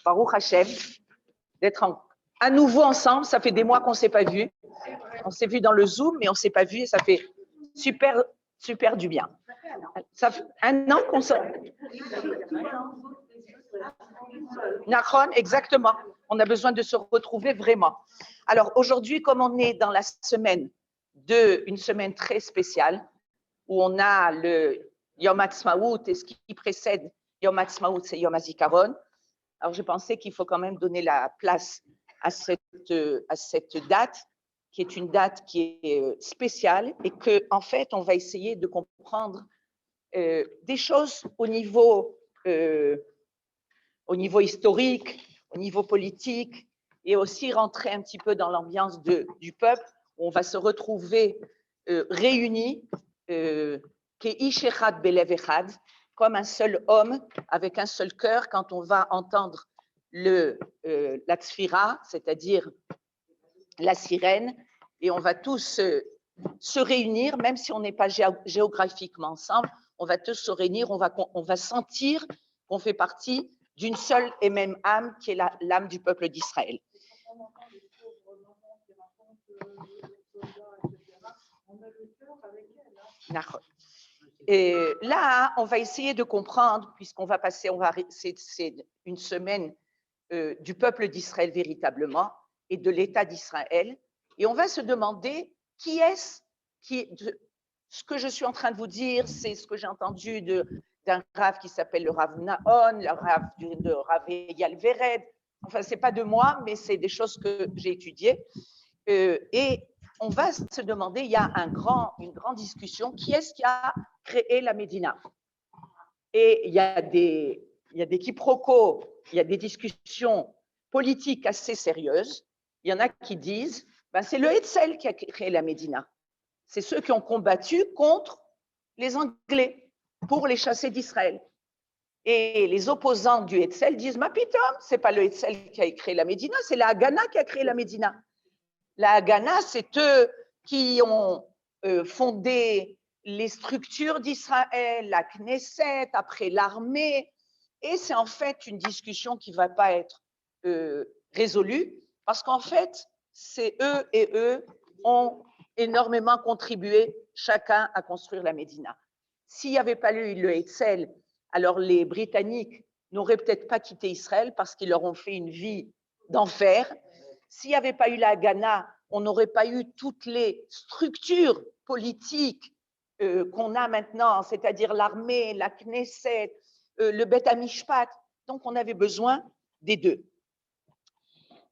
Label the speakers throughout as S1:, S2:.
S1: Baruch Hashem, d'être à nouveau ensemble. Ça fait des mois qu'on ne s'est pas vu. On s'est vu dans le Zoom, mais on ne s'est pas vu et ça fait super, super du bien. Ça fait un an qu'on se... Nachon, exactement. On a besoin de se retrouver vraiment. Alors aujourd'hui, comme on est dans la semaine une semaine très spéciale, où on a le Yom Ha'atzmaut et ce qui précède Yom Ha'atzmaut, c'est Yom HaZikaron. Alors j'ai pensé qu'il faut quand même donner la place à cette date, qui est une date qui est spéciale et que en fait on va essayer de comprendre des choses au niveau historique, au niveau politique, et aussi rentrer un petit peu dans l'ambiance du peuple, où on va se retrouver réunis, comme un seul homme, avec un seul cœur, quand on va entendre la tzfira, c'est-à-dire la sirène, et on va tous se réunir, même si on n'est pas géographiquement ensemble, on va tous se réunir, on va sentir qu'on fait partie d'une seule et même âme, qui est l'âme du peuple d'Israël. Et là, on va essayer de comprendre, puisqu'on va passer, c'est une semaine du peuple d'Israël véritablement, et de l'État d'Israël, et on va se demander qui est-ce ce que je suis en train de vous dire, c'est ce que j'ai entendu d'un Rav qui s'appelle le Rav Naon, le Rav de Rav Eyal Vered. Enfin, c'est pas de moi, mais c'est des choses que j'ai étudiées. Et on va se demander, il y a une grande discussion, qui est-ce qui a créé la Médina? Et il y a des quiproquos, il y a des discussions politiques assez sérieuses. Il y en a qui disent, c'est le Hetzel qui a créé la Médina. C'est ceux qui ont combattu contre les Anglais pour les chasser d'Israël. Et les opposants du Hetzel disent, ma pitom, c'est pas le Hetzel qui a créé la Médina, c'est la Haganah qui a créé la Médina. La Haganah, c'est eux qui ont fondé les structures d'Israël, la Knesset, après l'armée. Et c'est en fait une discussion qui ne va pas être résolue, parce qu'en fait, c'est eux et eux ont énormément contribué, chacun, à construire la Médina. S'il n'y avait pas eu le Hetzel, alors les Britanniques n'auraient peut-être pas quitté Israël parce qu'ils leur ont fait une vie d'enfer. S'il n'y avait pas eu la Haganah, on n'aurait pas eu toutes les structures politiques qu'on a maintenant, c'est-à-dire l'armée, la Knesset, le Bet HaMishpat. Donc, on avait besoin des deux.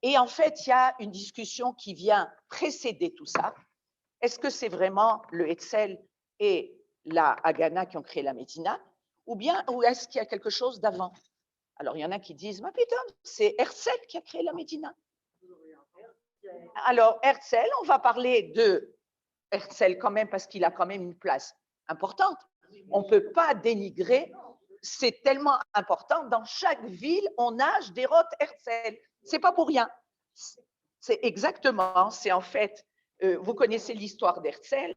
S1: Et en fait, il y a une discussion qui vient précéder tout ça. Est-ce que c'est vraiment le Hetzel et la Haganah qui ont créé la Médina, ou est-ce qu'il y a quelque chose d'avant? Alors, il y en a qui disent, mais putain, c'est Herzl qui a créé la Médina. Alors, Herzl, on va parler de Herzl quand même, parce qu'il a quand même une place importante. On ne peut pas dénigrer, c'est tellement important. Dans chaque ville, on a Sderot Herzl. Ce n'est pas pour rien. C'est exactement, c'est en fait, vous connaissez l'histoire d'Herzl.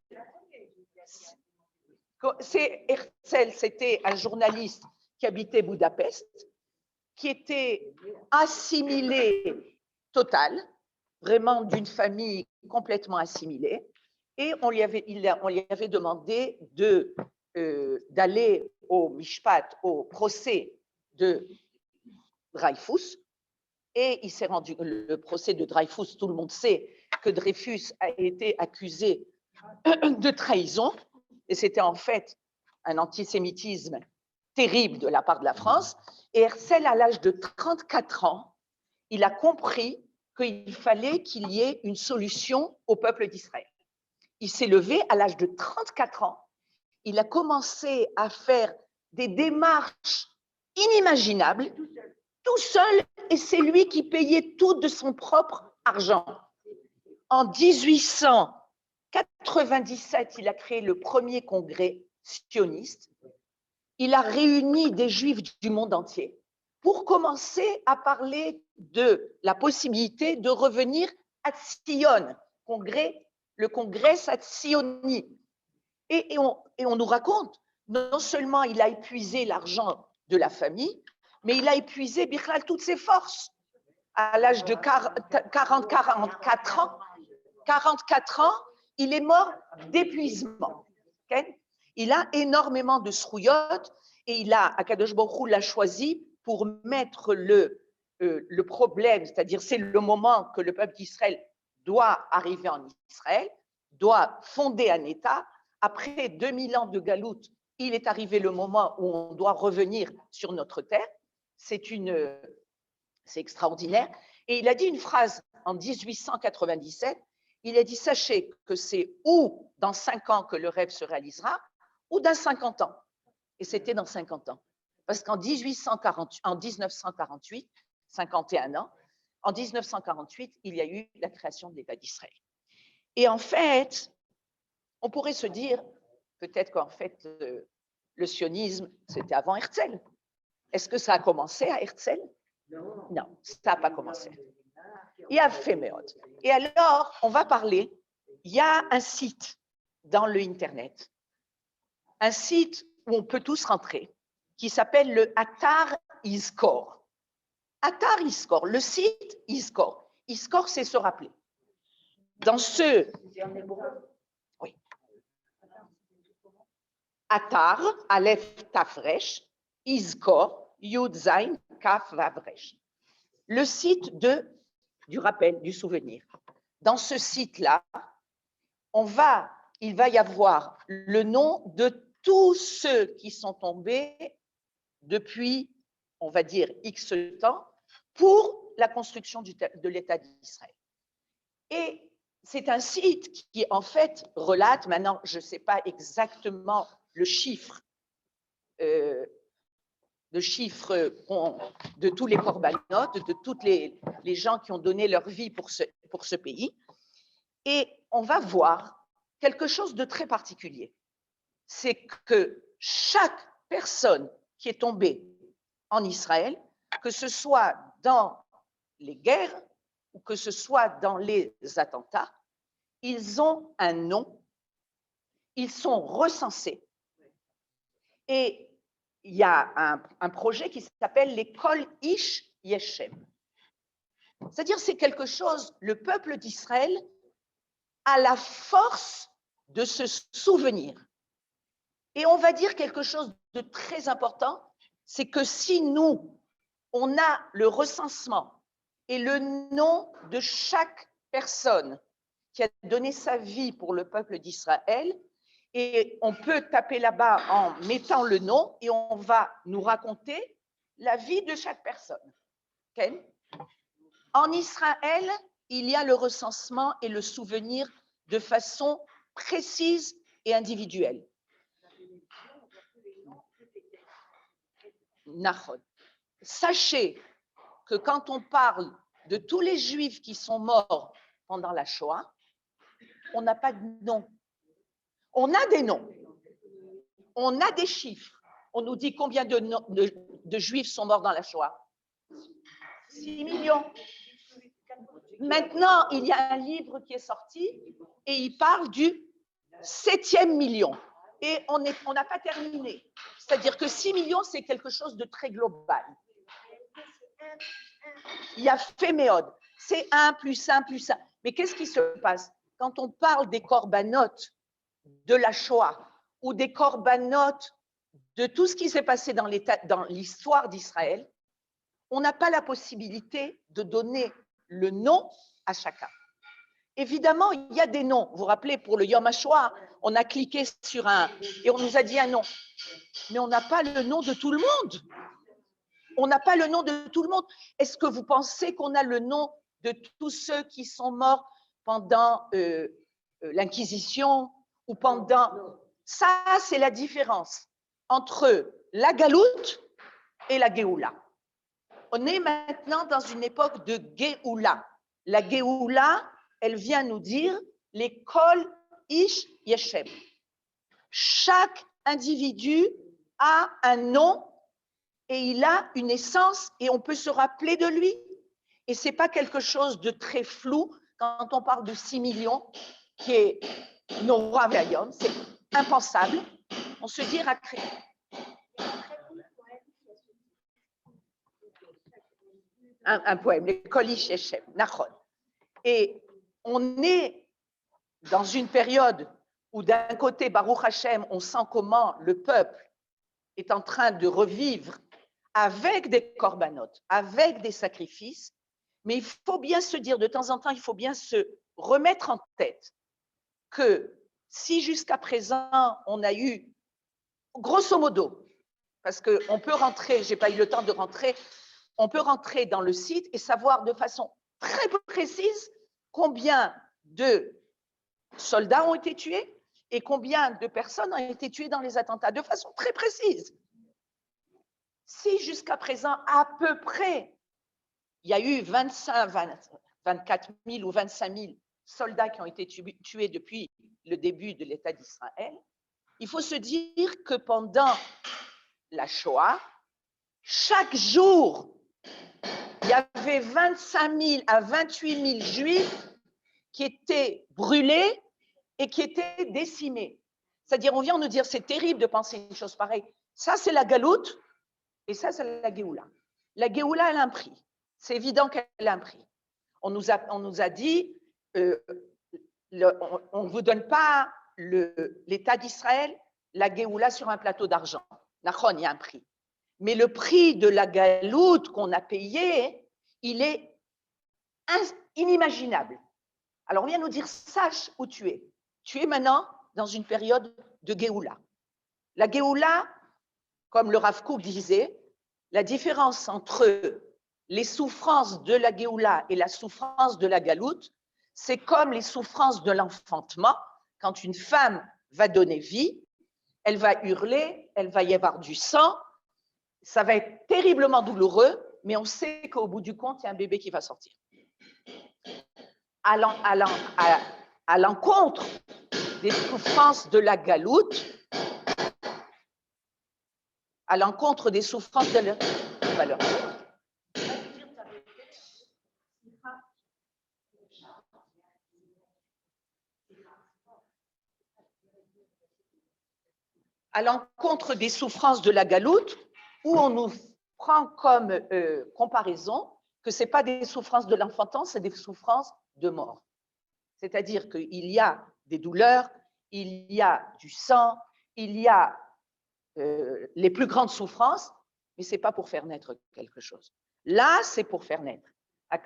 S1: Herzl, c'était un journaliste qui habitait Budapest, qui était assimilé total, vraiment d'une famille complètement assimilée, et on lui avait demandé d'aller au Mishpat, au procès de Dreyfus, et il s'est rendu, le procès de Dreyfus, tout le monde sait que Dreyfus a été accusé de trahison, et c'était en fait un antisémitisme terrible de la part de la France, et Herzl, à l'âge de 34 ans, il a compris qu'il fallait qu'il y ait une solution au peuple d'Israël. Il s'est levé à l'âge de 34 ans, il a commencé à faire des démarches inimaginables, tout seul, et c'est lui qui payait tout de son propre argent. En 1897, il a créé le premier congrès sioniste. Il a réuni des Juifs du monde entier pour commencer à parler de la possibilité de revenir à Sion, le congrès Tsioni. Et on nous raconte, non seulement il a épuisé l'argent de la famille, mais il a épuisé Bichlal toutes ses forces. À l'âge de 44 ans, il est mort d'épuisement. Okay? Il a énormément de srouillottes et Akadosh Baruch Hu l'a choisi pour mettre le problème, c'est-à-dire c'est le moment que le peuple d'Israël doit arriver en Israël, doit fonder un État. Après 2000 ans de galoute, il est arrivé le moment où on doit revenir sur notre terre. C'est extraordinaire. Et il a dit une phrase en 1897, il a dit, sachez que c'est ou dans 5 ans que le rêve se réalisera, ou dans 50 ans. Et c'était dans 50 ans. Parce qu'en 1948, 51 ans, en 1948, il y a eu la création de l'État d'Israël. Et en fait, on pourrait se dire, peut-être qu'en fait, le sionisme, c'était avant Herzl. Est-ce que ça a commencé à Herzl? Non, ça n'a pas commencé. Il a fait Méod. Et alors, on va parler, il y a un site dans le Internet, un site où on peut tous rentrer, qui s'appelle le Atar Izkor. Atar Izkor, le site Izkor. Izkor, c'est se rappeler. Dans ce... Oui. Atar, Aleph Tafresh, Izkor, Yud Zain, Kaf Vavresh. Le site du rappel, du souvenir. Dans ce site-là, il va y avoir le nom de tous ceux qui sont tombés depuis, on va dire, X temps, pour la construction de l'État d'Israël. Et c'est un site qui, en fait, relate, maintenant, je ne sais pas exactement le chiffre de tous les corbanotes, de tous les gens qui ont donné leur vie pour ce pays. Et on va voir quelque chose de très particulier. C'est que chaque personne qui est tombée en Israël, que ce soit dans les guerres ou que ce soit dans les attentats, ils ont un nom, ils sont recensés. Et il y a un projet qui s'appelle l'école Ish Yeshem. C'est-à-dire c'est quelque chose, le peuple d'Israël a la force de se souvenir. Et on va dire quelque chose de très important, c'est que si nous, on a le recensement et le nom de chaque personne qui a donné sa vie pour le peuple d'Israël, et on peut taper là-bas en mettant le nom et on va nous raconter la vie de chaque personne. Okay? En Israël, il y a le recensement et le souvenir de façon précise et individuelle. Sachez que quand on parle de tous les Juifs qui sont morts pendant la Shoah, on n'a pas de nom. On a des noms, on a des chiffres. On nous dit combien de Juifs sont morts dans la Shoah. 6 millions. Maintenant, il y a un livre qui est sorti et il parle du 7e million. Et on n'a pas terminé. C'est-à-dire que 6 millions, c'est quelque chose de très global. Il y a Féméode, c'est 1 plus 1 plus 1. Mais qu'est-ce qui se passe? Quand on parle des corbanotes de la Shoah ou des corbanotes de tout ce qui s'est passé dans l'histoire d'Israël, on n'a pas la possibilité de donner le nom à chacun. Évidemment, il y a des noms. Vous vous rappelez, pour le Yom HaShoah, on a cliqué sur un et on nous a dit un nom. Mais on n'a pas le nom de tout le monde. On n'a pas le nom de tout le monde. Est-ce que vous pensez qu'on a le nom de tous ceux qui sont morts pendant l'Inquisition ou pendant... Ça, c'est la différence entre la galoute et la Géoula. On est maintenant dans une époque de Géoula. La Géoula, elle vient nous dire l'école Ish Yeshem. Chaque individu a un nom et il a une essence et on peut se rappeler de lui. Et ce n'est pas quelque chose de très flou quand on parle de 6 millions, qui est Nora Vayom, c'est impensable. On se dit un poème, les Koli Shechem, Nachon. Et on est dans une période où d'un côté, Baruch Hashem, on sent comment le peuple est en train de revivre avec des corbanotes, avec des sacrifices, mais il faut bien se dire, de temps en temps, il faut bien se remettre en tête que si jusqu'à présent, on a eu, grosso modo, parce qu'on peut rentrer, je n'ai pas eu le temps de rentrer, on peut rentrer dans le site et savoir de façon très précise combien de soldats ont été tués et combien de personnes ont été tuées dans les attentats, de façon très précise. Si jusqu'à présent, à peu près, il y a eu 24 000 ou 25 000 soldats qui ont été tués depuis le début de l'État d'Israël, il faut se dire que pendant la Shoah, chaque jour, il y avait 25 000 à 28 000 juifs qui étaient brûlés et qui étaient décimés. C'est-à-dire, on vient nous dire, c'est terrible de penser une chose pareille. Ça, c'est la galoute et ça, c'est la Géoula. La Géoula, elle a un prix. C'est évident qu'elle a un prix. On nous a dit, on ne vous donne pas l'État d'Israël, la Géoula sur un plateau d'argent. Nachon, il y a un prix. Mais le prix de la galoute qu'on a payé, il est inimaginable. Alors, on vient nous dire, sache où tu es. Tu es maintenant dans une période de Géoula. La Géoula, comme le Rav Kook disait, la différence entre les souffrances de la Géoula et la souffrance de la galoute, c'est comme les souffrances de l'enfantement. Quand une femme va donner vie, elle va hurler, elle va y avoir du sang, ça va être terriblement douloureux, mais on sait qu'au bout du compte, il y a un bébé qui va sortir. À l'encontre des souffrances de la galoute, à l'encontre des souffrances de la... À l'encontre des souffrances de la galoute, où on nous prend comme comparaison que ce n'est pas des souffrances de l'enfantance, c'est des souffrances de mort. C'est-à-dire qu'il y a des douleurs, il y a du sang, il y a les plus grandes souffrances, mais ce n'est pas pour faire naître quelque chose. Là, c'est pour faire naître.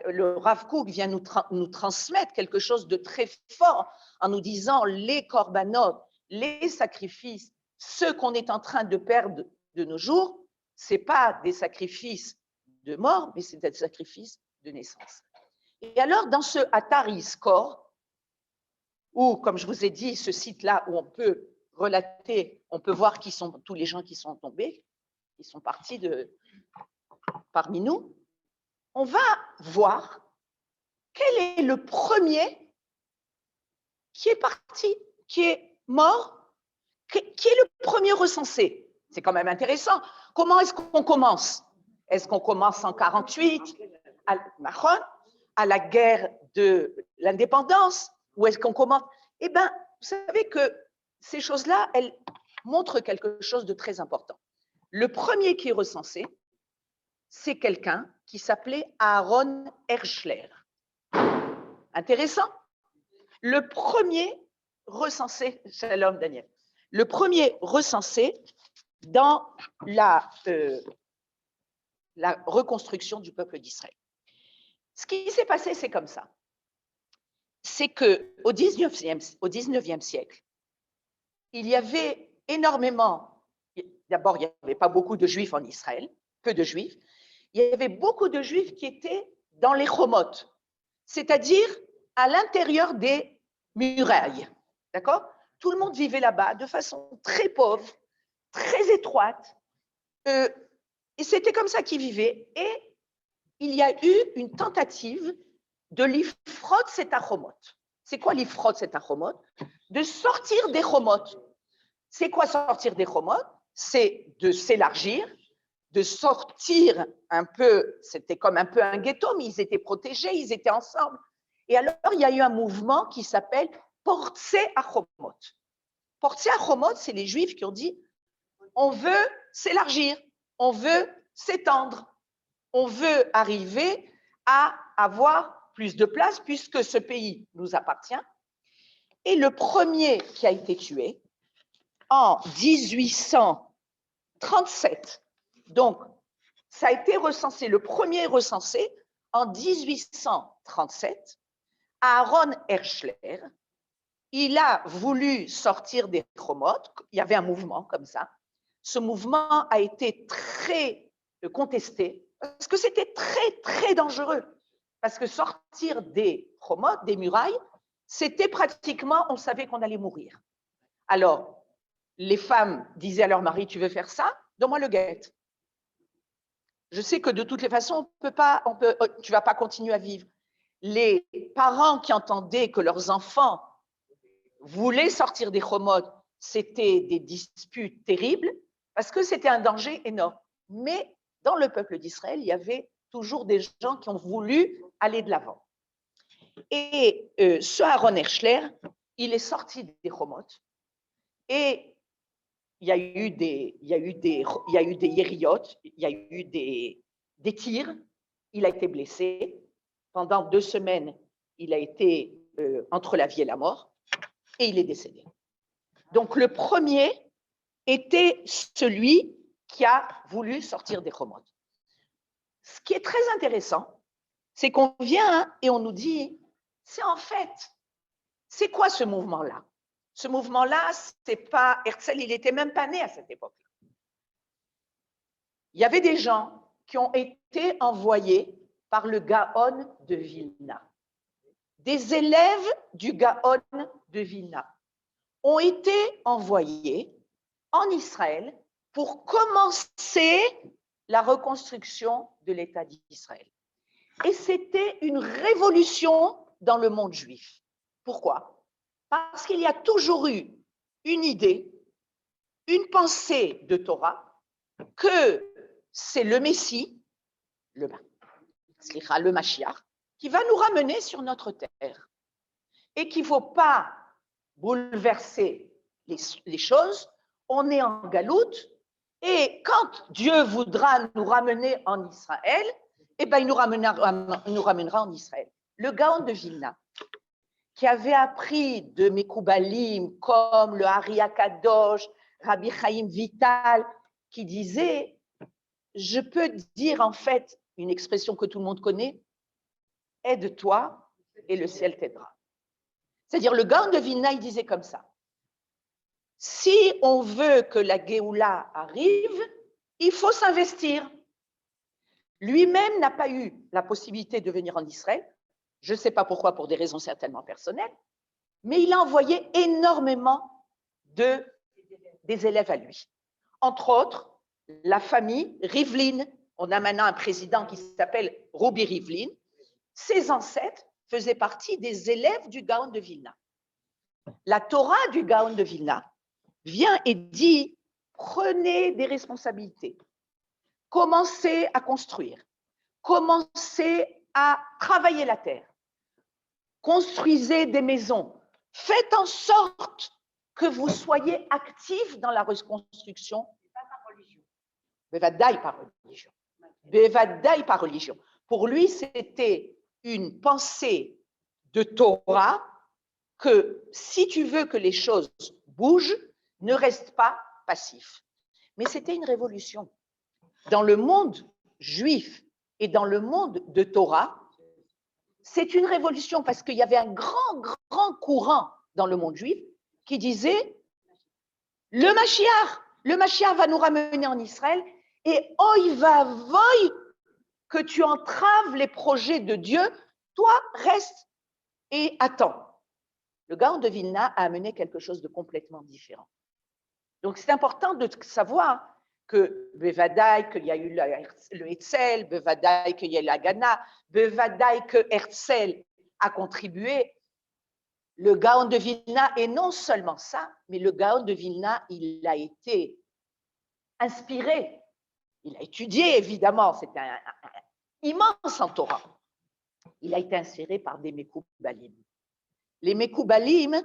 S1: Le Rav Kook vient nous transmettre quelque chose de très fort en nous disant les corbanotes, les sacrifices, ceux qu'on est en train de perdre de nos jours, ce n'est pas des sacrifices de mort, mais c'est des sacrifices de naissance. Et alors, dans ce Atar Yizkor, où, comme je vous ai dit, ce site-là où on peut relater, on peut voir qui sont tous les gens qui sont tombés, qui sont partis parmi nous, on va voir quel est le premier qui est parti, qui est mort, qui est le premier recensé. C'est quand même intéressant. Comment est-ce qu'on commence? Est-ce qu'on commence en 48, à la guerre de l'indépendance? Ou est-ce qu'on commence? Eh bien, vous savez que ces choses-là, elles montrent quelque chose de très important. Le premier qui est recensé, c'est quelqu'un qui s'appelait Aaron Herschler. Intéressant. Le premier recensé, shalom Daniel, le premier recensé dans la reconstruction du peuple d'Israël. Ce qui s'est passé, c'est comme ça. C'est qu'au 19e siècle, il y avait énormément, d'abord, il n'y avait pas beaucoup de juifs en Israël, peu de juifs, il y avait beaucoup de juifs qui étaient dans les chomotes, c'est-à-dire à l'intérieur des murailles, d'accord? Tout le monde vivait là-bas de façon très pauvre, très étroite, et c'était comme ça qu'ils vivaient, et il y a eu une tentative de l'ifrot setachomot. C'est quoi l'ifrot setachomot? De sortir des chomot. C'est quoi sortir des chomot? C'est de s'élargir, de sortir un peu, c'était comme un peu un ghetto, mais ils étaient protégés, ils étaient ensemble. Et alors, il y a eu un mouvement qui s'appelle Portse Achomot. Portse Achomot, c'est les Juifs qui ont dit, on veut s'élargir, on veut s'étendre, on veut arriver à avoir plus de place puisque ce pays nous appartient. Et le premier qui a été tué en 1837, donc ça a été recensé, le premier recensé en 1837, Aaron Herschler. Il a voulu sortir des Chomot, il y avait un mouvement comme ça. Ce mouvement a été très contesté parce que c'était très, très dangereux. Parce que sortir des Chomot, des murailles, c'était pratiquement, on savait qu'on allait mourir. Alors, les femmes disaient à leur mari, tu veux faire ça? Donne-moi le guet. Je sais que de toutes les façons, tu ne vas pas continuer à vivre. Les parents qui entendaient que leurs enfants voulaient sortir des Chomot, c'était des disputes terribles parce que c'était un danger énorme. Mais dans le peuple d'Israël, il y avait toujours des gens qui ont voulu aller de l'avant. Et ce Aaron Herschler, il est sorti des Chomot et il y a eu des yériot, il y a eu des tirs, il a été blessé. Pendant 2 semaines, il a été entre la vie et la mort et il est décédé. Donc le premier était celui qui a voulu sortir des Chomot. Ce qui est très intéressant, c'est qu'on vient et on nous dit, c'est quoi ce mouvement-là? Ce mouvement-là, c'est pas Herzl, il n'était même pas né à cette époque. Il y avait des gens qui ont été envoyés par le Gaon de Vilna. Des élèves du Gaon de Vilna ont été envoyés en Israël pour commencer la reconstruction de l'État d'Israël. Et c'était une révolution dans le monde juif. Pourquoi? Parce qu'il y a toujours eu une idée, une pensée de Torah, que c'est le Messie, le Mashiach, qui va nous ramener sur notre terre. Et qu'il ne faut pas bouleverser les choses. On est en galoute, et quand Dieu voudra nous ramener en Israël, eh ben, il nous ramènera en Israël. Le Gaon de Vilna, qui avait appris de Mekoubalim comme le Hari Akadosh, Rabbi Chaim Vital, qui disait, je peux dire en fait une expression que tout le monde connaît, aide-toi et le ciel t'aidera. C'est-à-dire le Gaon de Vilna, il disait comme ça, si on veut que la Géoula arrive, il faut s'investir. Lui-même n'a pas eu la possibilité de venir en Israël, je ne sais pas pourquoi, pour des raisons certainement personnelles, mais il a envoyé énormément des élèves à lui. Entre autres, la famille Rivlin. On a maintenant un président qui s'appelle Rubi Rivlin. Ses ancêtres faisaient partie des élèves du Gaon de Vilna. La Torah du Gaon de Vilna vient et dit, prenez des responsabilités, commencez à construire, commencez à travailler la terre, construisez des maisons, faites en sorte que vous soyez actifs dans la reconstruction. Bevadaï par religion. Bevadaï par religion. Pour lui, c'était une pensée de Torah que si tu veux que les choses bougent, ne reste pas passif. Mais c'était une révolution. Dans le monde juif et dans le monde de Torah, c'est une révolution parce qu'il y avait un grand courant dans le monde juif qui disait le Mashiach va nous ramener en Israël et oi va voy que tu entraves les projets de Dieu, toi reste et attends. Le Gaon de Vilna a amené quelque chose de complètement différent. Donc c'est important de savoir que Bevadaï, qu'il y a eu le Hetzel, Bevadaï, qu'il y a eu la Gana, Bevadaï, que Herzl a contribué. Le Gaon de Vilna, et non seulement ça, mais le Gaon de Vilna, il a été inspiré, il a étudié évidemment, c'était un immense en Torah. Il a été inspiré par des Mekoubalim. Les Mekoubalim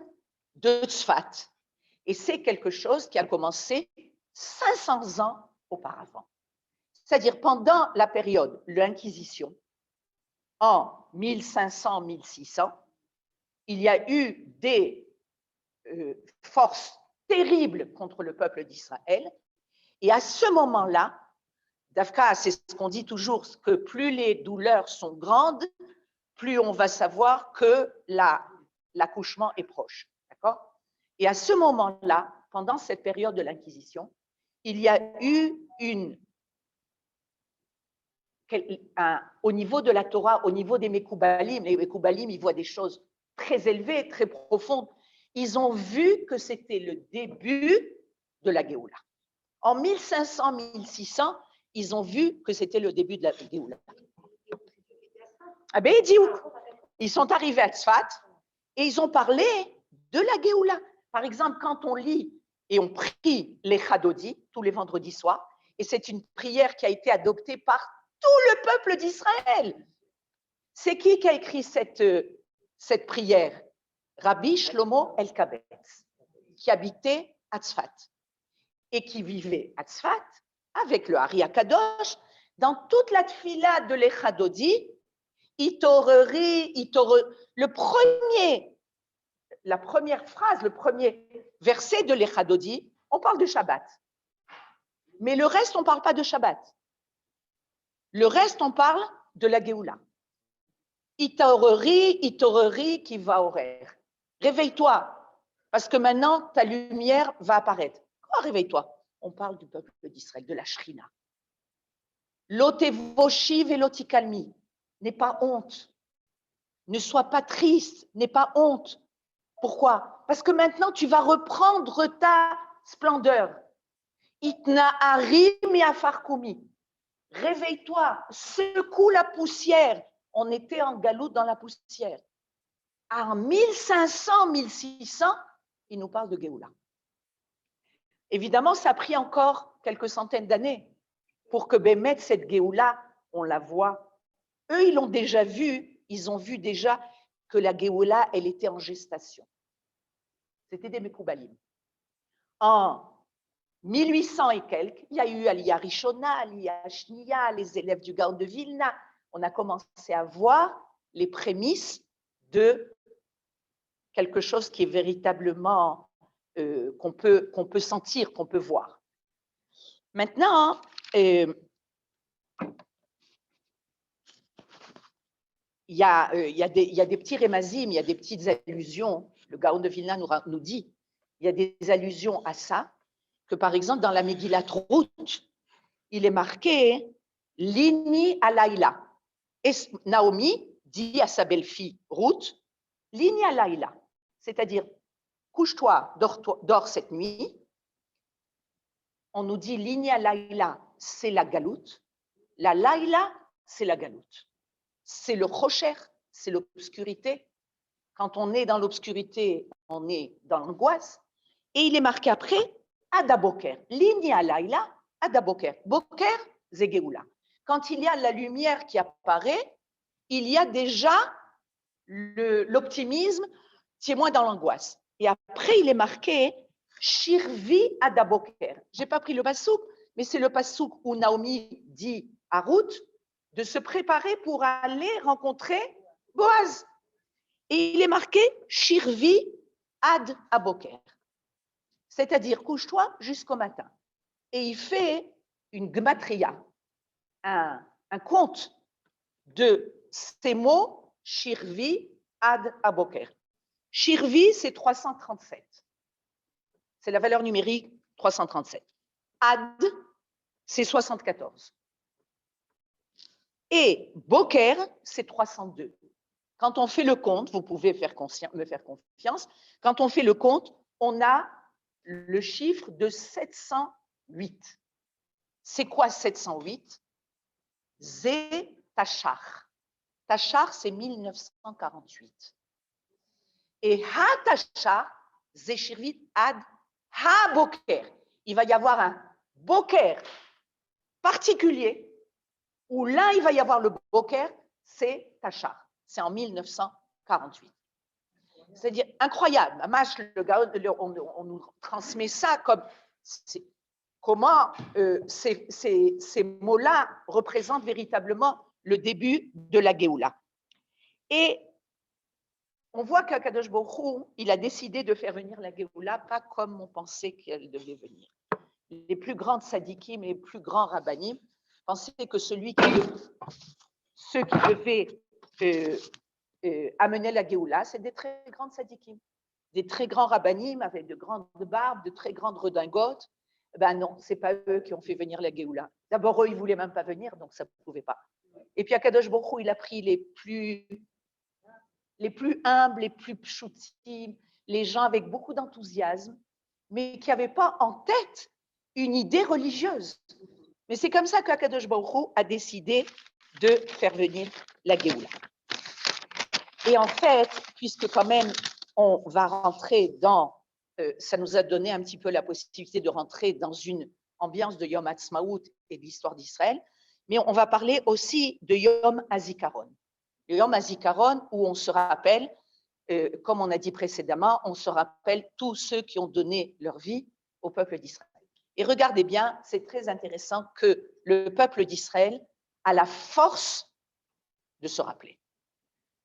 S1: de Tzfat. Et c'est quelque chose qui a commencé 500 ans auparavant. C'est-à-dire pendant la période de l'Inquisition, en 1500-1600, il y a eu des forces terribles contre le peuple d'Israël. Et à ce moment-là, Dafka, c'est ce qu'on dit toujours, que plus les douleurs sont grandes, plus on va savoir que l'accouchement est proche. D'accord ? Et à ce moment-là, pendant cette période de l'Inquisition, il y a eu au niveau de la Torah, au niveau des Mekoubalim, les Mekoubalim, ils voient des choses très élevées, très profondes. Ils ont vu que c'était le début de la Géoula. En 1500-1600, ils ont vu que c'était le début de la Géoula. Ah ben, ils sont arrivés à Tzfat et ils ont parlé de la Géoula. Par exemple, quand on lit et on prie les Chadodi tous les vendredis soirs, et c'est une prière qui a été adoptée par tout le peuple d'Israël. C'est qui a écrit cette prière? Rabbi Shlomo Elkabetz, qui habitait à Tzfat et qui vivait à Tzfat avec le Hari Akadosh. Dans toute la tfila de l'Echadodi, la première phrase, le premier verset de l'Echadodi, on parle de Shabbat. Mais le reste, on ne parle pas de Shabbat. Le reste, on parle de la Géoula. Itoreri qui va horaire. Réveille-toi, parce que maintenant, ta lumière va apparaître. Oh, réveille-toi. On parle du peuple d'Israël, de la Shrina. L'otevoshiv et l'otikalmi. N'aie pas honte. Ne sois pas triste, n'aie pas honte. Pourquoi? Parce que maintenant, tu vas reprendre ta splendeur. Itna harim yafarkumi. Réveille-toi, secoue la poussière. On était en galoute dans la poussière. En 1500-1600, il nous parle de Géoula. Évidemment, ça a pris encore quelques centaines d'années pour que Bémet, cette Géoula, on la voit. Eux, ils l'ont déjà vu, ils ont vu déjà que la Géoula, elle était en gestation. C'était des Mekoubalim. En 1800 et quelques, il y a eu Aliyah Rishona, Aliyah Shniya, les élèves du Gaon de Vilna. On a commencé à voir les prémices de quelque chose qui est véritablement qu'on peut sentir, qu'on peut voir. Maintenant, il y a des petits rémazim, il y a des petites allusions. Le Gaon de Vilna nous dit, il y a des allusions à ça, que par exemple dans la Megillat Ruth, il est marqué Lini alayla. Et Naomi dit à sa belle-fille Ruth, Lini alayla, c'est-à-dire couche-toi, dors cette nuit. On nous dit Lini alayla, c'est la galoute. La layla, c'est la galoute. C'est le rocher, c'est l'obscurité. Quand on est dans l'obscurité, on est dans l'angoisse. Et il est marqué après Adaboker. Lini alayla, Adaboker. Boker, Zegeoula. Quand il y a la lumière qui apparaît, il y a déjà l'optimisme, tu es moins dans l'angoisse. Et après, il est marqué Shirvi Adaboker. Je n'ai pas pris le pasouk, mais c'est le pasouk où Naomi dit à Ruth de se préparer pour aller rencontrer Boaz. Et il est marqué Shirvi Ad Aboker. C'est-à-dire, couche-toi jusqu'au matin. Et il fait une gematria, un compte de ces mots, Shirvi Ad Aboker. Shirvi, c'est 337. C'est la valeur numérique 337. Ad, c'est 74. Et Boker, c'est 302. Quand on fait le compte, vous pouvez me faire confiance, quand on fait le compte, on a le chiffre de 708. C'est quoi 708? Zé Tachar. Tachar, c'est 1948. Et Ha-Tachar, Zé Shirvit Ad Ha-Boker. Il va y avoir un Boker particulier, où là, il va y avoir le Boker, c'est Tachar. C'est en 1948. C'est-à-dire incroyable. On nous transmet ça comme... comment ces mots-là représentent véritablement le début de la Géoula. Et on voit qu'Akadosh Baruch Hu, il a décidé de faire venir la Géoula pas comme on pensait qu'elle devait venir. Les plus grandes sadikim et les plus grands rabbanim pensaient que ceux qui devaient amener la Géoula, c'est des très grandes sadikim, des très grands rabbanim avec de grandes barbes, de très grandes redingotes. Ben non, c'est pas eux qui ont fait venir la Géoula. D'abord, eux, ils voulaient même pas venir, donc ça ne pouvait pas. Et puis Akadosh Baruch Hu, il a pris les plus humbles, les plus pshutim, les gens avec beaucoup d'enthousiasme, mais qui n'avaient pas en tête une idée religieuse. Mais c'est comme ça qu'Akadosh Baruch Hu a décidé de faire venir la Géoula. Et en fait, puisque quand même on va rentrer dans, ça nous a donné un petit peu la possibilité de rentrer dans une ambiance de Yom Ha'atzmaut et de l'histoire d'Israël, mais on va parler aussi de Yom HaZikaron. Le Yom HaZikaron où on se rappelle, comme on a dit précédemment, on se rappelle tous ceux qui ont donné leur vie au peuple d'Israël. Et regardez bien, c'est très intéressant que le peuple d'Israël a la force de se rappeler.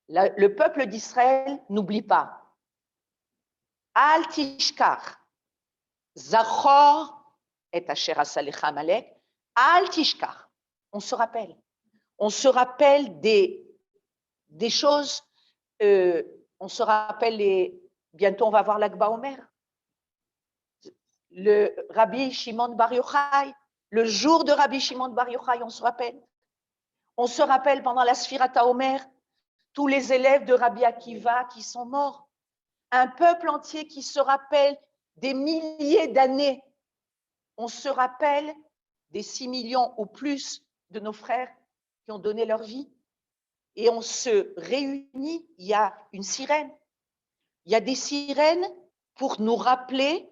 S1: Le peuple d'Israël n'oublie pas. Al tishkar, zachor et asher asa lecha Amalek, al tishkar. On se rappelle. On se rappelle des choses. On se rappelle, bientôt on va voir l'Akba Omer. Le Rabbi Shimon Bar Yochai, le jour de Rabbi Shimon Bar Yochai, on se rappelle. On se rappelle pendant la Sfirata Omer, tous les élèves de Rabbi Akiva qui sont morts. Un peuple entier qui se rappelle des milliers d'années. On se rappelle des 6 millions ou plus de nos frères qui ont donné leur vie. Et on se réunit, il y a une sirène. Il y a des sirènes pour nous rappeler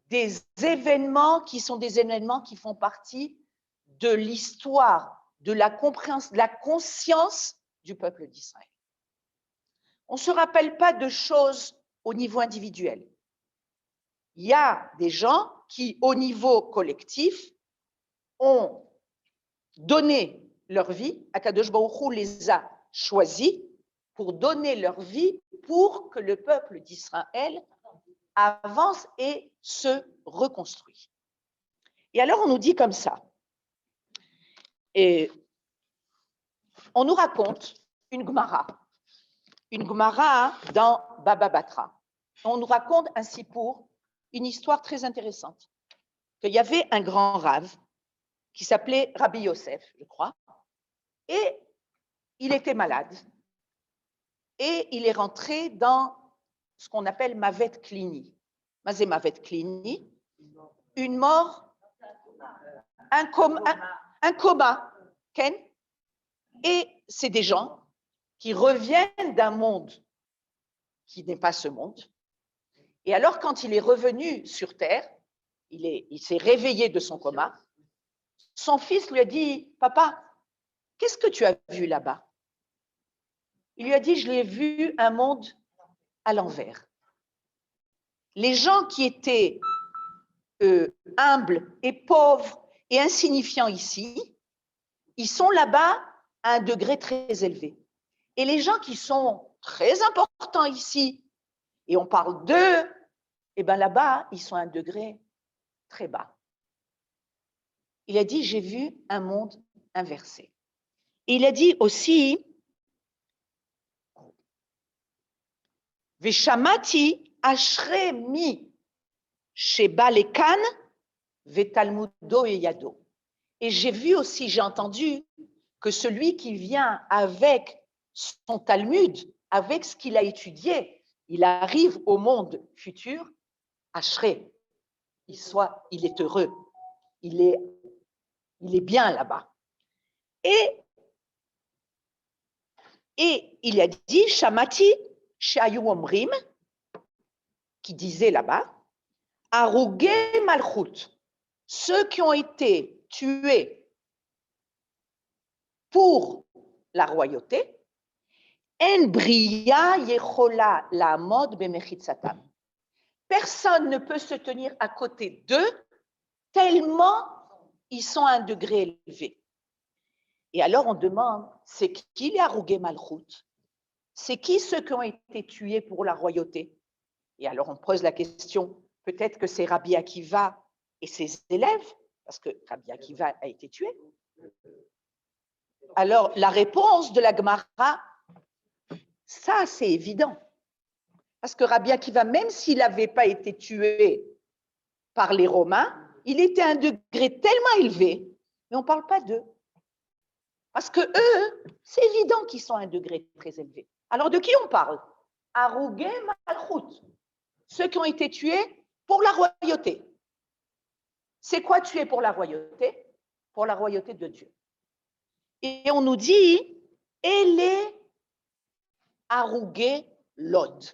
S1: des événements qui sont des événements qui font partie de l'histoire, de la compréhension, de la conscience du peuple d'Israël. On ne se rappelle pas de choses au niveau individuel. Il y a des gens qui, au niveau collectif, ont donné leur vie. Akadosh Baruch Hu les a choisis pour donner leur vie pour que le peuple d'Israël avance et se reconstruit. Et alors on nous dit comme ça, et on nous raconte une Gemara dans Baba Batra. On nous raconte ainsi pour une histoire très intéressante, qu'il y avait un grand rave qui s'appelait Rabbi Yosef, je crois, et il était malade. Et il est rentré dans ce qu'on appelle Mavet Klini. Mazé Mavet Klini, une mort, un coma. Ken. Et c'est des gens qui reviennent d'un monde qui n'est pas ce monde. Et alors, quand il est revenu sur Terre, il s'est réveillé de son coma, son fils lui a dit, « Papa, qu'est-ce que tu as vu là-bas » Il lui a dit, « Je l'ai vu un monde à l'envers. » Les gens qui étaient humbles et pauvres et insignifiants ici, ils sont là-bas à un degré très élevé. Et les gens qui sont très importants ici, et on parle d'eux, et bien là-bas, ils sont à un degré très bas. Il a dit, j'ai vu un monde inversé. Et il a dit aussi, Veshamati ashre mi sheba lekan vetalmudo et yado. Et j'ai vu aussi, j'ai entendu que celui qui vient avec son Talmud, avec ce qu'il a étudié, il arrive au monde futur, ashre, il est heureux, il est bien là-bas. Et il a dit, Shamati Shayu Omrim, qui disait là-bas, Arugé Malchut, ceux qui ont été tués pour la royauté, En Bria Yechola la mode Bemechitzatam. Personne ne peut se tenir à côté d'eux tellement ils sont à un degré élevé. Et alors on demande, c'est qui les Harougé Malchut? C'est qui ceux qui ont été tués pour la royauté? Et alors on pose la question, peut-être que c'est Rabbi Akiva et ses élèves, parce que Rabbi Akiva a été tué. Alors la réponse de la Gemara, ça c'est évident. Parce que Rabbi Akiva, même s'il n'avait pas été tué par les Romains, il était à un degré tellement élevé, mais on ne parle pas d'eux. Parce que eux, c'est évident qu'ils sont à un degré très élevé. Alors de qui on parle? Harougé Malchut, ceux qui ont été tués pour la royauté. C'est quoi tuer pour la royauté? Pour la royauté de Dieu. Et on nous dit, Ele Harougé Lod.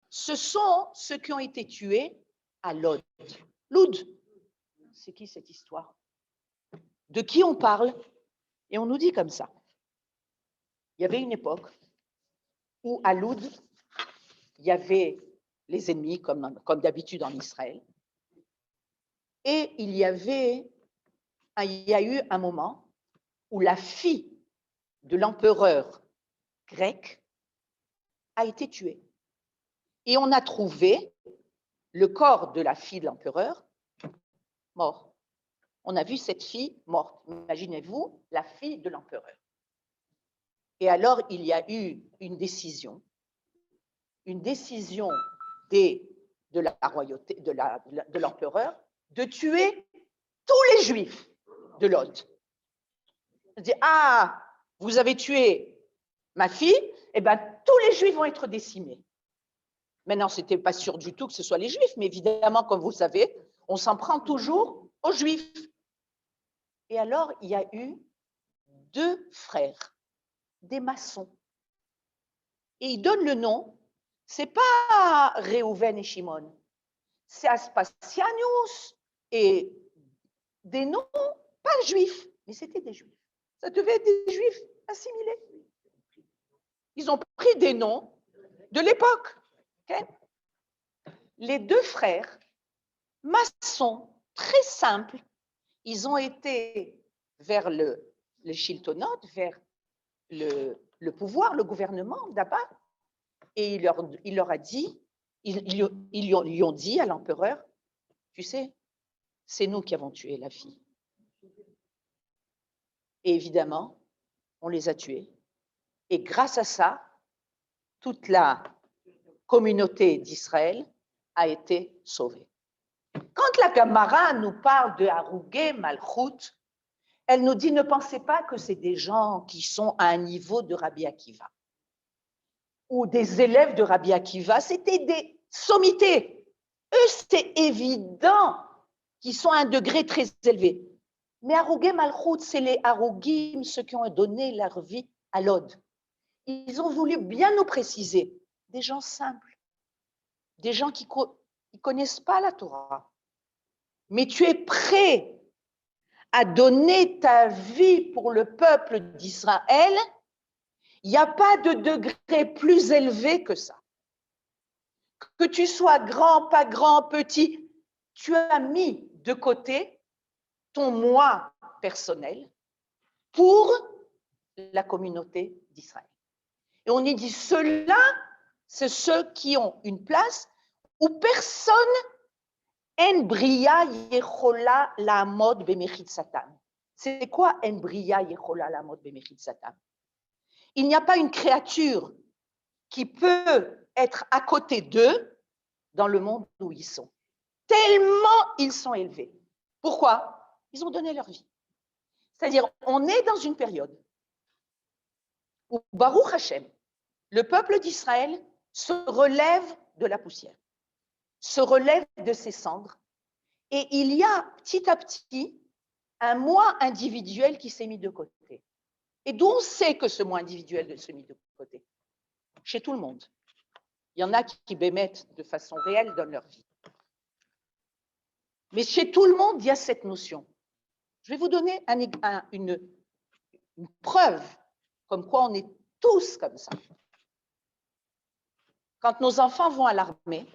S1: Ce sont ceux qui ont été tués à Lod. Loud, c'est qui cette histoire? De qui on parle? Et on nous dit comme ça. Il y avait une époque où à Loud, il y avait les ennemis, comme d'habitude en Israël. Et il y a eu un moment où la fille de l'empereur grec a été tuée. Et on a trouvé le corps de la fille de l'empereur mort. On a vu cette fille morte. Imaginez-vous, la fille de l'empereur. Et alors, il y a eu une décision de la royauté, de l'empereur, de tuer tous les juifs de Lod. On dit, ah, vous avez tué ma fille, eh bien, tous les juifs vont être décimés. Maintenant, ce n'était pas sûr du tout que ce soit les juifs, mais évidemment, comme vous savez, on s'en prend toujours aux juifs. Et alors, il y a eu 2 frères, des maçons. Et ils donnent le nom, ce n'est pas Réhouven et Shimon, c'est Aspasianus et des noms pas juifs, mais c'était des juifs. Ça devait être des juifs assimilés. Ils ont pris des noms de l'époque. Okay? Les 2 frères, maçons, très simples, ils ont été vers le Shiltonot, vers le pouvoir, le gouvernement d'Abba, et il leur a dit, ils lui ont dit à l'empereur, tu sais, c'est nous qui avons tué la fille. Et évidemment, on les a tués. Et grâce à ça, toute la communauté d'Israël a été sauvée. Quand la Gemara nous parle de Harougé Malchut, elle nous dit, ne pensez pas que c'est des gens qui sont à un niveau de Rabbi Akiva ou des élèves de Rabbi Akiva, c'était des sommités. Eux, c'est évident qu'ils sont à un degré très élevé. Mais Harougé Malchut, c'est les Harougim, ceux qui ont donné leur vie à Lod. Ils ont voulu bien nous préciser, des gens simples, des gens qui ne connaissent pas la Torah. Mais tu es prêt à donner ta vie pour le peuple d'Israël, il n'y a pas de degré plus élevé que ça. Que tu sois grand, pas grand, petit, tu as mis de côté ton moi personnel pour la communauté d'Israël. Et on y dit, ceux-là, c'est ceux qui ont une place où personne En bria yechola la'amod b'mechit Satan. C'est quoi En bria yechola la'amod b'mechit Satan? Il n'y a pas une créature qui peut être à côté d'eux dans le monde où ils sont. Tellement ils sont élevés. Pourquoi? Ils ont donné leur vie. C'est-à-dire, on est dans une période où Baruch Hashem, le peuple d'Israël, se relève de la poussière, se relève de ses cendres, et il y a petit à petit un moi individuel qui s'est mis de côté. Et d'où on sait que ce moi individuel s'est mis de côté? Chez tout le monde. Il y en a qui bémettent de façon réelle dans leur vie. Mais chez tout le monde, il y a cette notion. Je vais vous donner une preuve comme quoi on est tous comme ça. Quand nos enfants vont à l'armée,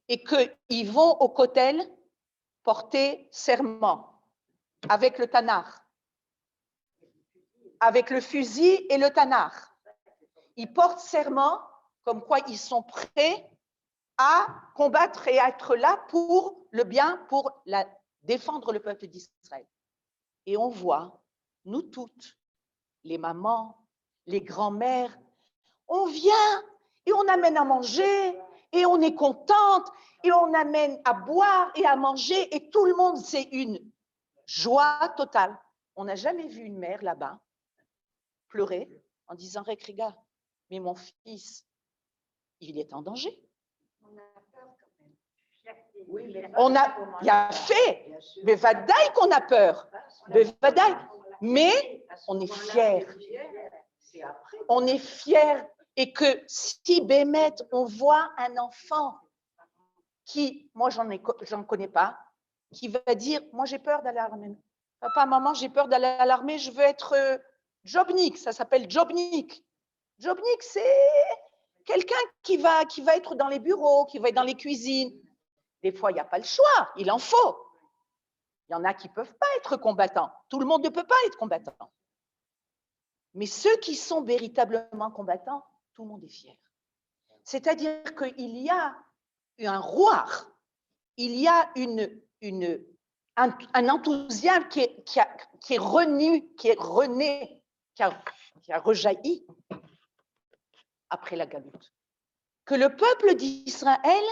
S1: et qu'ils vont au Kotel porter serment avec le Tanakh, avec le fusil et le Tanakh. Ils portent serment comme quoi ils sont prêts à combattre et à être là pour le bien, pour défendre le peuple d'Israël. Et on voit, nous toutes, les mamans, les grands-mères, on vient et on amène à manger et on est contente et on amène à boire et à manger et tout le monde, c'est une joie totale. On n'a jamais vu une mère là-bas pleurer en disant « Regarde, mais mon fils, il est en danger. » Il y a fait, mais vadaï qu'on a peur, mais on est fiers. On est fiers et que si Bémet, on voit un enfant qui, moi j'en connais pas, qui va dire, moi j'ai peur d'aller à l'armée. Papa, maman, j'ai peur d'aller à l'armée, je veux être jobnik, ça s'appelle jobnik. Jobnik, c'est quelqu'un qui va être dans les bureaux, qui va être dans les cuisines. Des fois, il n'y a pas le choix, il en faut. Il y en a qui ne peuvent pas être combattants. Tout le monde ne peut pas être combattant. Mais ceux qui sont véritablement combattants, tout le monde est fier. C'est-à-dire qu'il y a un rouar, il y a un enthousiasme qui est rené, qui a rejailli après la galoute. Que le peuple d'Israël,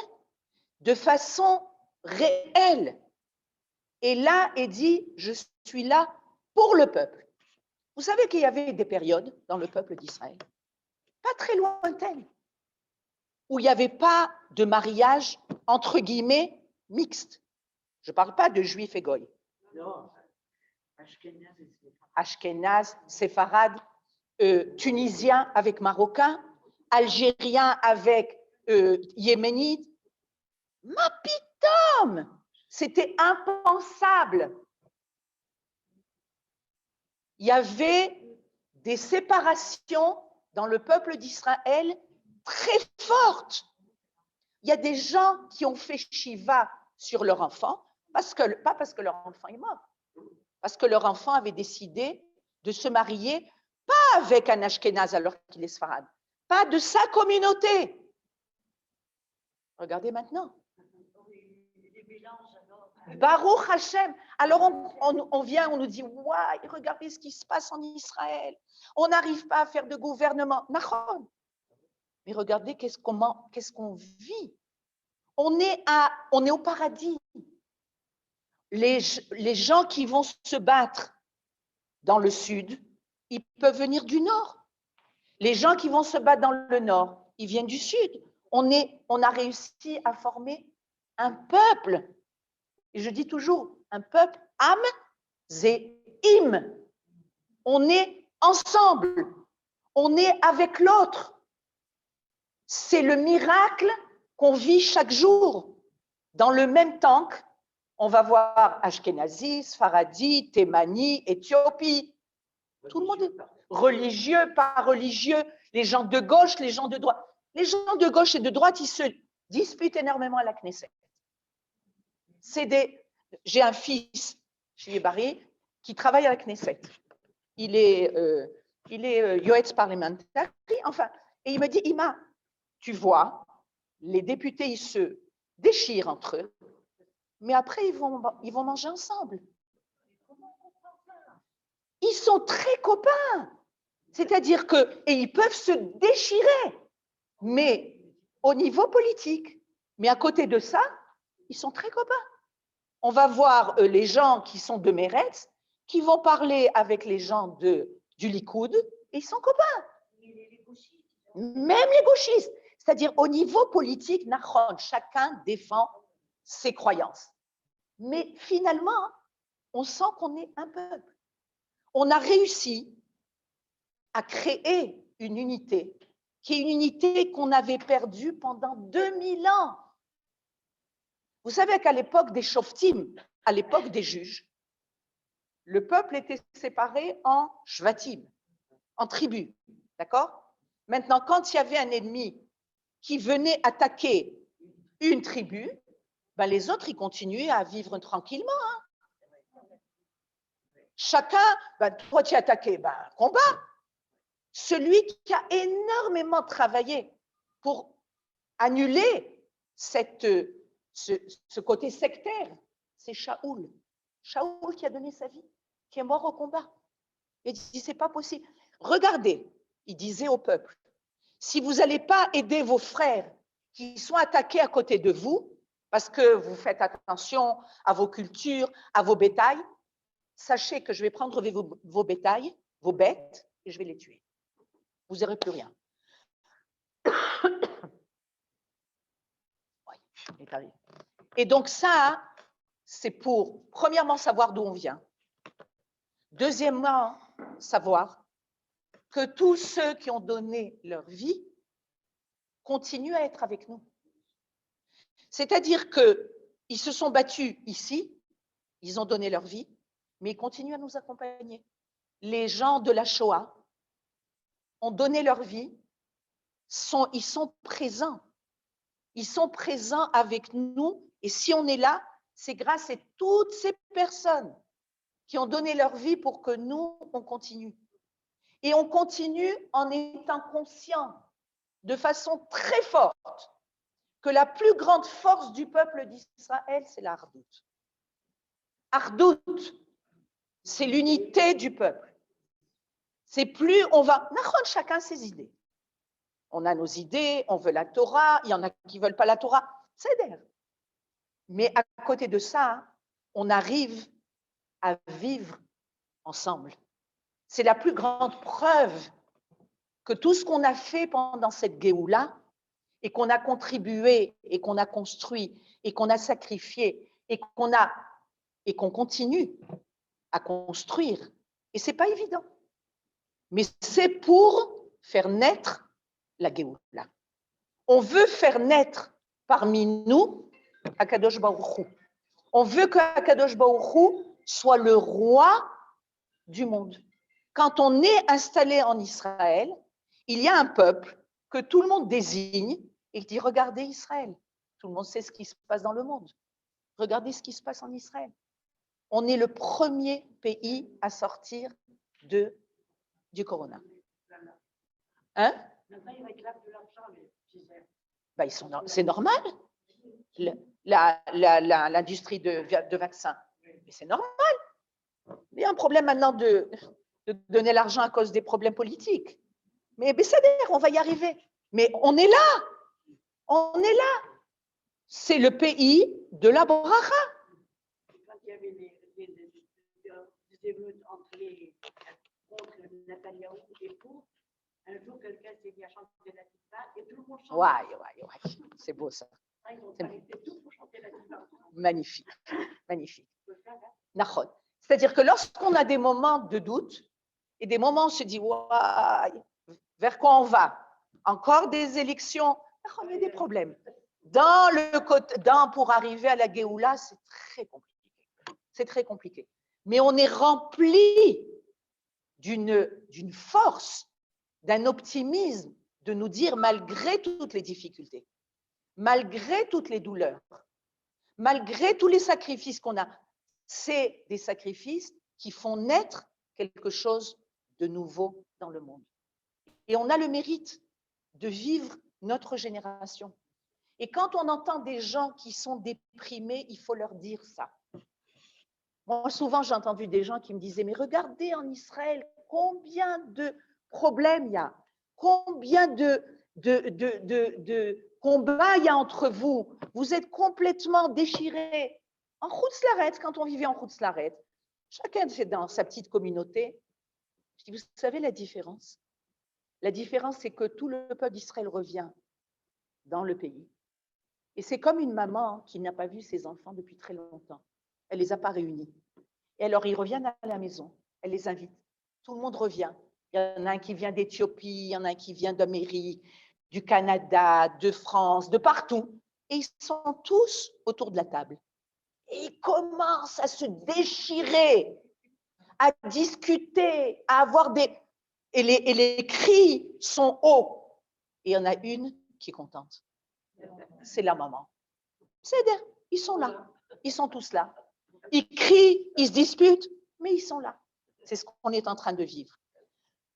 S1: de façon réelle, est là et dit « Je suis là pour le peuple ». Vous savez qu'il y avait des périodes dans le peuple d'Israël, pas très lointaines, où il n'y avait pas de mariage, entre guillemets, mixte. Je ne parle pas de juifs et goy. Ashkénaz, séfarade, tunisien avec marocain, algérien avec yéménite. Ma pitome, c'était impensable. Il y avait des séparations dans le peuple d'Israël très fortes. Il y a des gens qui ont fait shiva sur leur enfant, pas parce que leur enfant est mort, parce que leur enfant avait décidé de se marier, pas avec un Ashkénaz alors qu'il est sfarade, pas de sa communauté. Regardez maintenant. Baruch Hashem. Alors on vient, on nous dit, ouais, regardez ce qui se passe en Israël. On n'arrive pas à faire de gouvernement. Nachon. Mais regardez qu'est-ce qu'on vit. On est au paradis. Les gens qui vont se battre dans le sud, ils peuvent venir du nord. Les gens qui vont se battre dans le nord, ils viennent du sud. On a réussi à former un peuple. Et je dis toujours, un peuple, am, zé, im. On est ensemble. On est avec l'autre. C'est le miracle qu'on vit chaque jour. Dans le même temps, on va voir Ashkenazi, Sfaradi, Thémani, Éthiopie. Tout le monde est religieux, pas religieux, les gens de gauche, les gens de droite. Les gens de gauche et de droite, ils se disputent énormément à la Knesset. J'ai un fils chez Barry qui travaille à la Knesset. Il est yoetz parlementaire, enfin, et il me dit, Ima, tu vois, les députés, ils se déchirent entre eux, mais après, ils vont manger ensemble. Ils sont très copains. C'est-à-dire et ils peuvent se déchirer, mais au niveau politique. Mais à côté de ça, ils sont très copains. On va voir les gens qui sont de Meretz, qui vont parler avec les gens du Likoud, et ils sont copains. Même les gauchistes. C'est-à-dire au niveau politique, Nachon, chacun défend ses croyances. Mais finalement, on sent qu'on est un peuple. On a réussi à créer une unité, qui est une unité qu'on avait perdue pendant 2000 ans. Vous savez qu'à l'époque des shoftim, à l'époque des juges, le peuple était séparé en shvatim, en tribus, d'accord? Maintenant, quand il y avait un ennemi qui venait attaquer une tribu, ben les autres, ils continuent à vivre tranquillement. Hein. Chacun, ben, toi tu es attaqué, ben, combat. Celui qui a énormément travaillé pour annuler ce côté sectaire, c'est Shaoul. Shaoul qui a donné sa vie, qui est mort au combat. Il dit, c'est pas possible. Regardez, il disait au peuple, si vous n'allez pas aider vos frères qui sont attaqués à côté de vous, parce que vous faites attention à vos cultures, à vos bétails, sachez que je vais prendre vos bétails, vos bêtes, et je vais les tuer. Vous n'aurez plus rien. Et donc ça, c'est pour, premièrement, savoir d'où on vient. Deuxièmement, savoir que tous ceux qui ont donné leur vie continuent à être avec nous. C'est-à-dire qu'ils se sont battus ici, ils ont donné leur vie, mais ils continuent à nous accompagner. Les gens de la Shoah ont donné leur vie, ils sont présents. Ils sont présents avec nous, et si on est là, c'est grâce à toutes ces personnes qui ont donné leur vie pour que nous, on continue. Et on continue en étant conscient de façon très forte que la plus grande force du peuple d'Israël, c'est la hardout. Hardout, c'est l'unité du peuple. C'est plus, on va, chacun ses idées. On a nos idées, on veut la Torah, il y en a qui ne veulent pas la Torah, c'est d'air. Mais à côté de ça, on arrive à vivre ensemble. C'est la plus grande preuve que tout ce qu'on a fait pendant cette Géoula, et qu'on a contribué, et qu'on a construit, et qu'on a sacrifié, et qu'on continue à construire. Et ce n'est pas évident. Mais c'est pour faire naître la Géoula. On veut faire naître parmi nous Akadosh Baruch Hu. On veut que Akadosh Baruch Hu soit le roi du monde. Quand on est installé en Israël, il y a un peuple que tout le monde désigne et dit, regardez Israël. Tout le monde sait ce qui se passe dans le monde. Regardez ce qui se passe en Israël. On est le premier pays à sortir du corona. Hein? Ben, c'est normal. L'industrie de vaccins. Mais c'est normal. Il y a un problème maintenant de donner l'argent à cause des problèmes politiques. Mais c'est-à-dire, on va y arriver. Mais on est là. On est là. C'est le pays de la bracha.
S2: Quand il y avait des émeutes contre Netanyahou et pour, un jour, quelqu'un s'est mis à chanter la Tikva et tout le monde chante.
S1: Ouais. C'est beau ça.
S2: Ils ont arrêté tout pour chanter la Tikva.
S1: Magnifique. C'est-à-dire que lorsqu'on a des moments de doute et des moments où on se dit, vers quoi on va? Encore des élections? On a des problèmes. Pour arriver à la Géoula, c'est très compliqué. C'est très compliqué. Mais on est rempli d'une force, d'un optimisme, de nous dire, malgré toutes les difficultés, malgré toutes les douleurs, malgré tous les sacrifices qu'on a, c'est des sacrifices qui font naître quelque chose de nouveau dans le monde. Et on a le mérite de vivre notre génération. Et quand on entend des gens qui sont déprimés, il faut leur dire ça. Moi, souvent, j'ai entendu des gens qui me disaient, mais regardez en Israël, combien de problèmes il y a, combien de combats il y a entre vous. Vous êtes complètement déchirés. En Chutz-Laret, quand on vivait en Chutz-Laret, chacun était dans sa petite communauté. Je dis, vous savez la différence? La différence, c'est que tout le peuple d'Israël revient dans le pays. Et c'est comme une maman qui n'a pas vu ses enfants depuis très longtemps. Elle ne les a pas réunis. Et alors, ils reviennent à la maison. Elle les invite. Tout le monde revient. Il y en a un qui vient d'Éthiopie, il y en a un qui vient d'Amérique, du Canada, de France, de partout. Et ils sont tous autour de la table. Et ils commencent à se déchirer, à discuter, à avoir des... Et les cris sont hauts. Et il y en a une qui est contente. C'est la maman. C'est-à-dire, ils sont là. Ils sont tous là. Ils crient, ils se disputent, mais ils sont là. C'est ce qu'on est en train de vivre.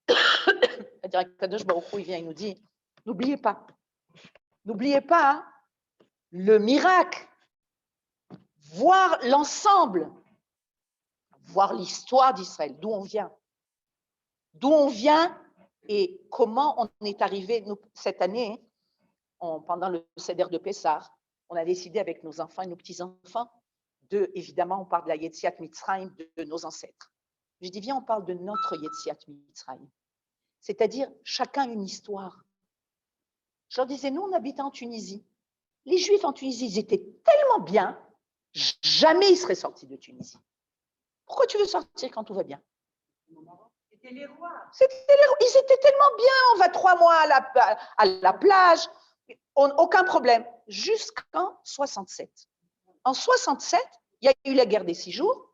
S1: C'est-à-dire, Kadosh Baruch Hu, il vient et nous dit, n'oubliez pas le miracle, voir l'ensemble, voir l'histoire d'Israël, d'où on vient et comment on est arrivé cette année, pendant le Seder de Pessah, on a décidé avec nos enfants et nos petits-enfants évidemment, on parle de la Yetziat Mitzrayim de nos ancêtres. Je dis, viens, on parle de notre Yetziat Mitzrayim. C'est-à-dire, chacun une histoire. Je leur disais, nous, on habitait en Tunisie. Les Juifs en Tunisie, ils étaient tellement bien, jamais ils seraient sortis de Tunisie. Pourquoi tu veux sortir quand tout va bien?
S2: C'était les rois.
S1: Ils étaient tellement bien, on va 3 mois à la plage, aucun problème. Jusqu'en 67. En 67, il y a eu la guerre des 6 jours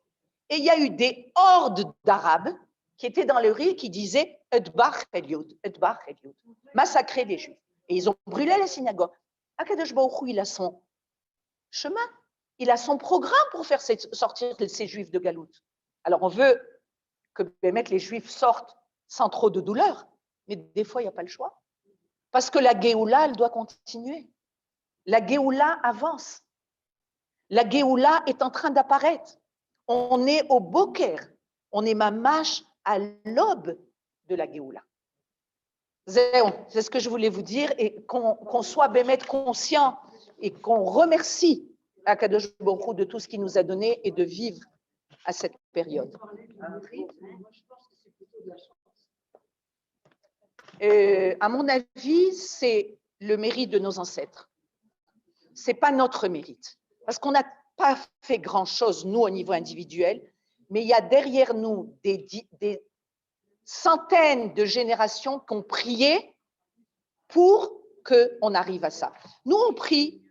S1: et il y a eu des hordes d'Arabes qui étaient dans le riz qui disaient « Edbar Eliud », massacrer les Juifs. Et ils ont brûlé la synagogue. Akadosh Baruch Hu, il a son chemin, il a son programme pour faire sortir ces Juifs de Galout. Alors on veut que les Juifs sortent sans trop de douleur, mais des fois, il n'y a pas le choix. Parce que la Géoula, elle doit continuer. La Géoula avance. La Géoula est en train d'apparaître. On est au Boker, on est mamash à l'aube de la Géoula. C'est ce que je voulais vous dire et qu'on soit bémet conscient et qu'on remercie Akadosh Baruch Hu de tout ce qu'il nous a donné et de vivre à cette période. À mon avis, c'est le mérite de nos ancêtres. Ce n'est pas notre mérite. Parce qu'on n'a pas fait grand-chose, nous, au niveau individuel, mais il y a derrière nous des centaines de générations qui ont prié pour qu'on arrive à ça. Nous, on prie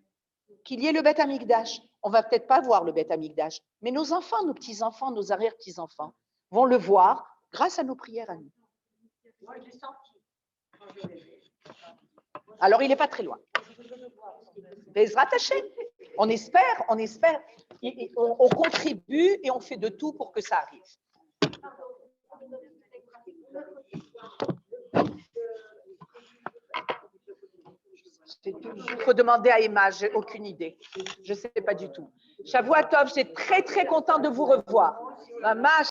S1: qu'il y ait le Beth Amikdash. On ne va peut-être pas voir le Beth Amikdash, mais nos enfants, nos petits-enfants, nos arrière-petits-enfants vont le voir grâce à nos prières à nous.
S2: Moi, je l'ai senti.
S1: Alors, il n'est pas très loin. Bezrat Hashem. On espère, on contribue et on fait de tout pour que ça arrive. Il faut demander à Emma, j'ai aucune idée. Je ne sais pas du tout. Shavua Tov, j'étais très, très content de vous revoir. Maman,